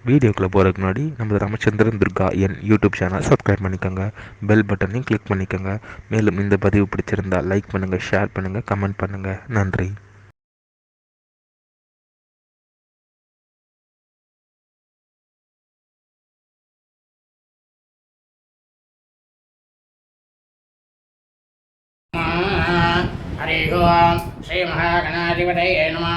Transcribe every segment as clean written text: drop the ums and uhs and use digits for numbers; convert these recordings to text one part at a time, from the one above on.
வீடியோக்குள்ளே போகிறதுக்கு முன்னாடி நம்ம ராமச்சந்திரன் துர்கா என் யூடியூப் சேனல் சப்ஸ்கிரைப் பண்ணிக்கோங்க, பெல் பட்டனையும் கிளிக் பண்ணிக்கோங்க. மேலும் இந்த பதிவு பிடிச்சிருந்தால் லைக் பண்ணுங்கள், ஷேர் பண்ணுங்கள், கமெண்ட் பண்ணுங்கள். நன்றி. ஹரி ஓம் ஸ்ரீ மகாகணாதிபதியே நமः.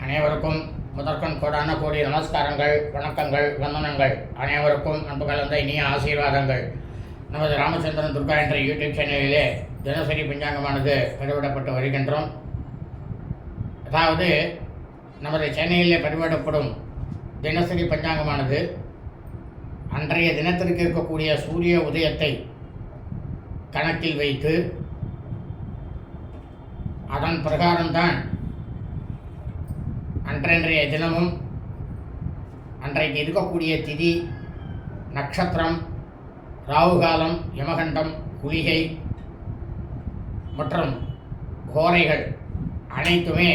அனைவருக்கும் முதற்கண் கோடான கோடி நமஸ்காரங்கள், வணக்கங்கள், வந்தனங்கள். அனைவருக்கும் அன்பு கலந்த இனிய ஆசீர்வாதங்கள். நமது ராமச்சந்திரன் துர்கா என்ற யூடியூப் சேனலிலே தினசரி பஞ்சாங்கமானது பதிவிடப்பட்டு வருகின்றோம். அதாவது நமது சேனலிலே பதிவிடப்படும் தினசரி பஞ்சாங்கமானது அன்றைய தினத்திற்கு இருக்கக்கூடிய சூரிய உதயத்தை கணக்கில் வைத்து அதன் பிரகாரம்தான் அன்றைய தினமும் அன்றைக்கு இருக்கக்கூடிய திதி, நட்சத்திரம், ராகுகாலம், யமகண்டம், குளிகை மற்றும் கோரைகள் அனைத்துமே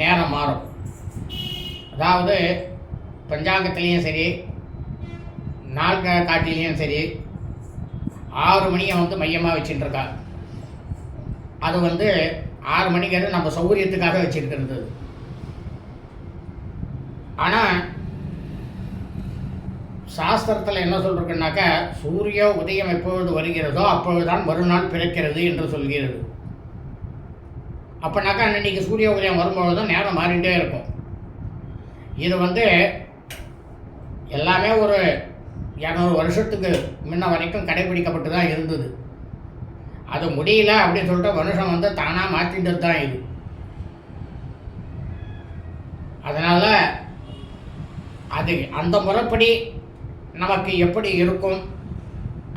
நேரம் மாறும். அதாவது பஞ்சாங்கத்திலையும் சரி, நாள் காட்டிலையும் சரி 6 மணியை மையமாக வச்சுட்டுருக்கா. அது 6 மணிங்கிறது நம்ம சௌகரியத்துக்காக வச்சுருக்கிறது. ஆனால் சாஸ்திரத்தில் என்ன சொல்லிருக்குன்னாக்கா, சூரிய உதயம் எப்பொழுது வருகிறதோ அப்பொழுதுதான் மறுநாள் பிறக்கிறது என்று சொல்கிறது. அப்போனாக்கா அன்றைக்கி சூரிய உதயம் வரும்பொழுதும் நேரம் மாறிகிட்டே இருக்கும். இது எல்லாமே ஒரு 200 வருஷத்துக்கு முன்ன வரைக்கும் கடைபிடிக்கப்பட்டு தான் இருந்தது. அது முடியல அப்படின்னு சொல்லிட்டு மனுஷன் தானாக மாற்றிட்டு தான் இது. அதனால் அது அந்த முறைப்படி நமக்கு எப்படி இருக்கும்,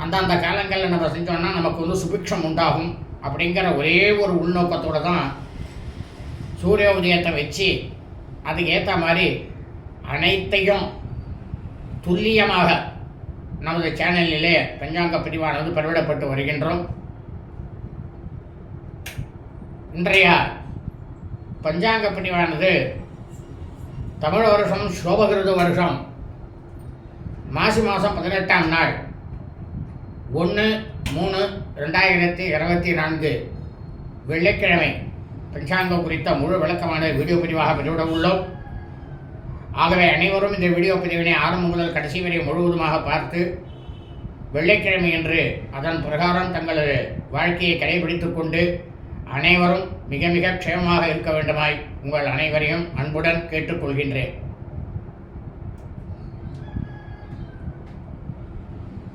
அந்தந்த காலங்களில் நம்ம செஞ்சோம்னா நமக்கு சுபிக்ஷம் உண்டாகும் அப்படிங்கிற ஒரே ஒரு உள்நோக்கத்தோடு தான் சூரிய உதயத்தை வச்சு அதுக்கு ஏற்ற மாதிரி அனைத்தையும் துல்லியமாக நமது சேனலிலே பஞ்சாங்க பிரிவானது பதிவிடப்பட்டு வருகின்றோம். இன்றைய பஞ்சாங்க பிரிவானது தமிழ் வருஷம் சோபகிருத வருஷம் மாசி மாதம் 18ஆம் நாள் 1/3/2024 வெள்ளிக்கிழமை பஞ்சாங்கம் குறித்த முழு விளக்கமான வீடியோ பதிவாக பதிவிட உள்ளோம். ஆகவே அனைவரும் இந்த வீடியோ பதிவினை ஆரம்பம் முதல் கடைசி வரை முழுவதுமாக பார்த்து வெள்ளிக்கிழமை என்று அதன் பிரகாரம் தங்களது வாழ்க்கையை கடைபிடித்துக் கொண்டு அனைவரும் மிக மிக க்ஷேமமாக இருக்க வேண்டுமாய் உங்கள் அனைவரையும் அன்புடன் கேட்டுக்கொள்கின்றேன்.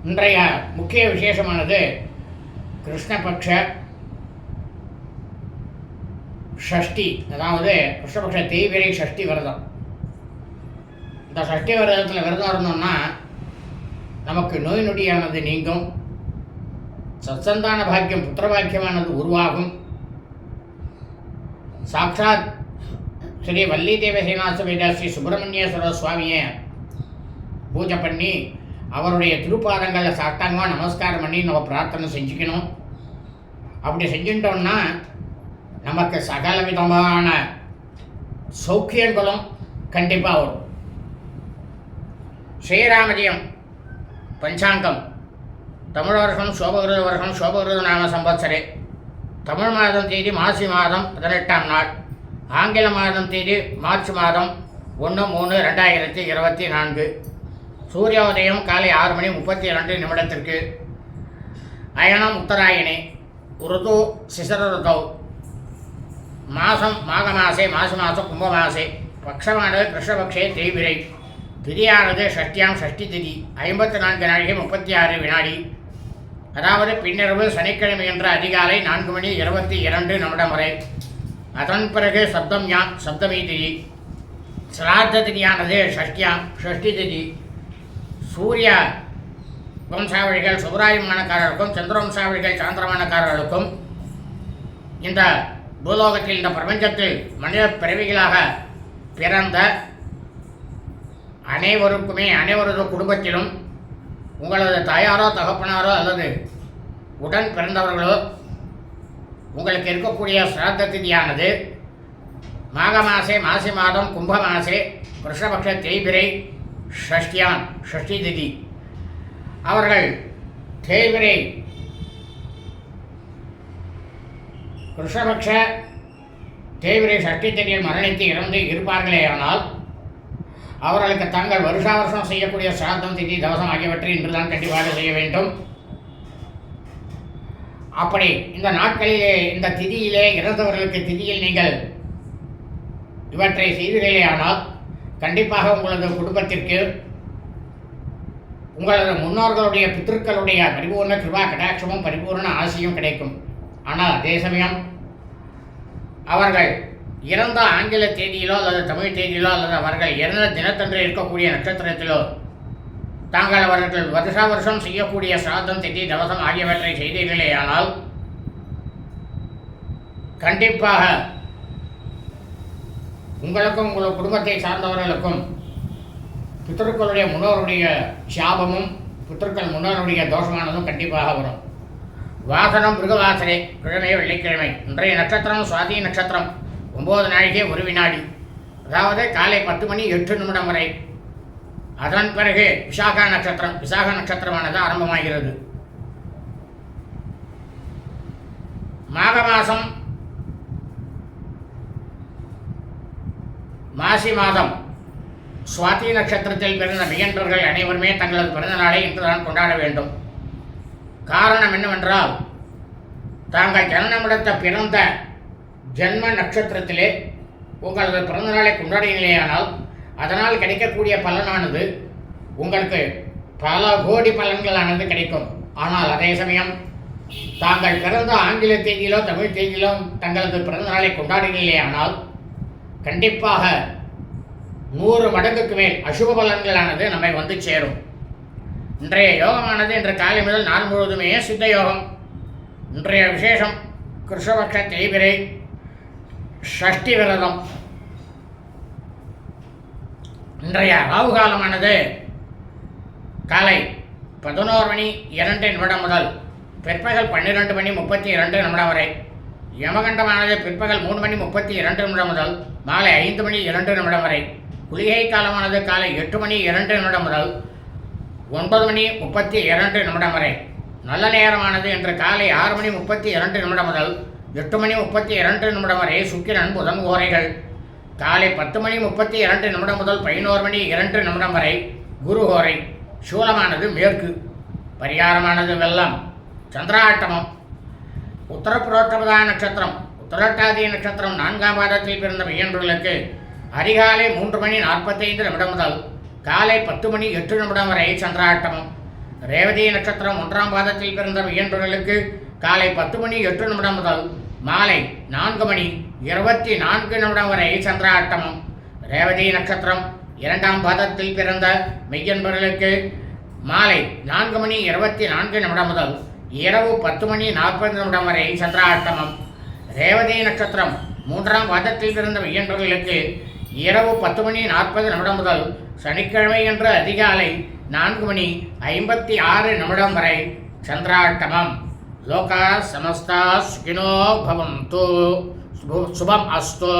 இன்றைய முக்கிய விசேஷமானது கிருஷ்ணபக்ஷ ஷஷ்டி, அதாவது கிருஷ்ணபக்ஷ தேய்பிரை ஷஷ்டி விரதம். இந்த சஷ்டி விரதத்தில் விரதம் இருந்தோம்னா நமக்கு நோய் நொடியானது நீங்கும், சத்சந்தான பாக்கியம், புத்திர பாக்கியமானது உருவாகும். சாட்சாத் ஸ்ரீ வள்ளி தேவசேனா சமேத ஸ்ரீ சுப்பிரமணியேஸ்வர சுவாமியை பூஜை பண்ணி அவருடைய திருப்பாதங்களில் சாட்டாங்கமாக நமஸ்காரம் பண்ணி நம்ம பிரார்த்தனை செஞ்சுக்கணும். அப்படி செஞ்சுட்டோம்னா நமக்கு சகல விதமான சௌக்கியங்களும் கண்டிப்பாக வரும். ஸ்ரீராமஜெயம் பஞ்சாங்கம் தமிழ் வருஷம் சோபகிருத வருஷம் சோபகிருத நாம சம்பத்சரே. தமிழ் மாதம் தேதி மாசி மாதம் 18ஆம் நாள், ஆங்கில மாதம் தேதி மார்ச் மாதம் 1/3/2024. சூரிய உதயம் காலை 6:32 அயனம் உத்தராயணே, ருது சிசர ருதௌ, மாதம் மாக மாசே, மாசி மாதம் கும்ப மாசே, பக்ஷமானது கிருஷ்ணபக்ஷே தேய்பிரை, திதியானது ஷஷ்டியாம் ஷஷ்டி திதி, 54 நாழிகை 36 வினாடி. அதாவது பின்னிரவு சனிக்கிழமை என்ற அதிகாலை 4:22 வரை. அதன் பிறகு சப்தமி திதி, சிரார்த்த திதியானது ஷஷ்டியாம் ஷஷ்டி திதி. சூரிய வம்சாவளிகள் சுபராயமானக்காரர்களுக்கும் சந்திரவம்சாவளிகள் சாந்திரமானக்காரர்களுக்கும் இந்த பூலோகத்தில், இந்த பிரபஞ்சத்தில் மனித பிறவிகளாக பிறந்த அனைவருக்குமே, அனைவரது குடும்பத்திலும் உங்களது தாயாரோ தகப்பனாரோ அல்லது உடன் பிறந்தவர்களோ உங்களுக்கு இருக்கக்கூடிய சிராத்த திதியானது மாக மாசே, மாசி மாதம் கும்ப மாசே கிருஷ்ணபக்ஷ தேய்பிரை ஷஷ்டியான் ஷஷ்டி திதி. அவர்கள் தேய்பிரை கிருஷ்ணபக்ஷ தேய்பிரை ஷஷ்டி திதியில் மரணித்து இறந்து இருப்பார்களே ஆனால் அவர்களுக்கு தாங்கள் வருஷா வருஷம் செய்யக்கூடிய சிராத்தம் திதி தவசம் ஆகியவற்றை இன்றுதான் கண்டிப்பாக செய்ய வேண்டும். அப்படி இந்த நாட்களிலே இந்த திதியிலே இறந்தவர்களுக்கு திதியில் நீங்கள் இவற்றை செய்தீர்களே ஆனால் கண்டிப்பாக உங்களது குடும்பத்திற்கு உங்களது முன்னோர்களுடைய பித்திருக்களுடைய பரிபூர்ண கிருபா கடாட்சமும் பரிபூர்ண ஆசியும் கிடைக்கும். ஆனால் அதே சமயம் அவர்கள் இறந்த ஆங்கில தேதியிலோ அல்லது தமிழ் தேதியிலோ அல்லது அவர்கள் இறந்த தினத்தன்று இருக்கக்கூடிய நட்சத்திரத்திலோ தாங்கள் அவர்கள் வருஷா வருஷம் செய்யக்கூடிய சிராத்தம் திதி தவசம் ஆகியவற்றை செய்தீர்களே ஆனால் கண்டிப்பாக உங்களுக்கும் உங்கள் குடும்பத்தை சார்ந்தவர்களுக்கும் பித்திருக்களுடைய முன்னோருடைய சாபமும் பித்திருக்கள் முன்னோருடைய தோஷமானதும் கண்டிப்பாக வரும். வாசனம் மிருகவாசனை கிழமை வெள்ளிக்கிழமை. இன்றைய நட்சத்திரம் சுவாதி நட்சத்திரம் 9 நாழிகை 1 வினாடி, அதாவது காலை 10 மணி 8 நிமிடம் வரை. அதன் பிறகு விசாக நட்சத்திரமானது ஆரம்பமாகிறது. மாக மாதம் மாசி மாதம் சுவாதி நட்சத்திரத்தில் பிறந்த மெய்யன்பர்கள் அனைவருமே தங்களது பிறந்த நாளை இன்றுதான் கொண்டாட வேண்டும். காரணம் என்னவென்றால் தாங்கள் ஜனனமிடத்த பிறந்த ஜென்ம நட்சத்திரத்திலே உங்களது பிறந்த நாளை கொண்டாடினேயானால் அதனால் கிடைக்கக்கூடிய பலனானது உங்களுக்கு பல கோடி பலன்களானது கிடைக்கும். ஆனால் அதே சமயம் தாங்கள் பிறந்த ஆங்கில தேதியிலோ தமிழ் தேதியிலோ தங்களது பிறந்த நாளை கொண்டாடினேயானால் கண்டிப்பாக 100 மடங்குக்கு மேல் அசுப பலன்களானது நம்மை வந்து சேரும். இன்றைய யோகமானது இன்று காலை முதல் நாள் முழுவதுமே சித்த யோகம். இன்றைய விசேஷம் கிருஷ்ணபக்ஷ தேய்பிரை ஷஷ்டி விரதம். இன்றைய ராகு காலமானது காலை 11 மணி 2 நிமிடம் முதல் பிற்பகல் 12 மணி 32 நிமிடம் வரை. யமகண்டமானது பிற்பகல் 3 மணி 32 நிமிடம் முதல் மாலை 5 மணி 2 நிமிடம் வரை. குளிகை காலமானது காலை 8 மணி 2 நிமிடம் முதல் 9 மணி 32 நிமிடம் வரை. நல்ல நேரமானது இன்று காலை 6 மணி 32 நிமிடம் முதல் 8 மணி 32 நிமிடம் வரை. சுக்கிரன் புதன் ஓரைகள். காலை 10 மணி 32 நிமிடம் முதல் 11 மணி 2 நிமிடம் வரை குரு ஓரை. சூலமானது மேற்கு. பரிகாரமானது வெள்ளம். சந்திராட்டமம். உத்தரப்புரோத்தமதா நட்சத்திரம் உத்தரட்டாதி நட்சத்திரம் 4ஆம் பாதத்தில் பிறந்த மெய்யன்பர்களுக்கு அதிகாலை 3 மணி 45 நிமிடம் முதல் காலை 10 மணி 8 நிமிடம் வரை சந்திராட்டமம். ரேவதி நட்சத்திரம் 1ஆம் பாதத்தில் பிறந்த மெய்யன்பர்களுக்கு காலை 10 மணி 8 நிமிடம் முதல் மாலை 4 மணி 24 நிமிடம் வரை சந்திராட்டமம். ரேவதி நட்சத்திரம் 2ஆம் பாதத்தில் பிறந்த மெய்யன்பர்களுக்கு மாலை 4 மணி 24 நிமிடம் முதல் இரவு 10 மணி 40 நிமிடம் வரை சந்திராட்டமம். ரேவதி நட்சத்திரம் 3ஆம் பாதத்தில் பிறந்த மெய்யன்பர்களுக்கு இரவு 10 மணி 40 நிமிடம் முதல் சனிக்கிழமை என்று அதிகாலை 4 மணி 56 நிமிடம் வரை சந்திராட்டமம். லோகா சமஸ்தா சுகினோ பவந்து. சுபம் அஸ்து.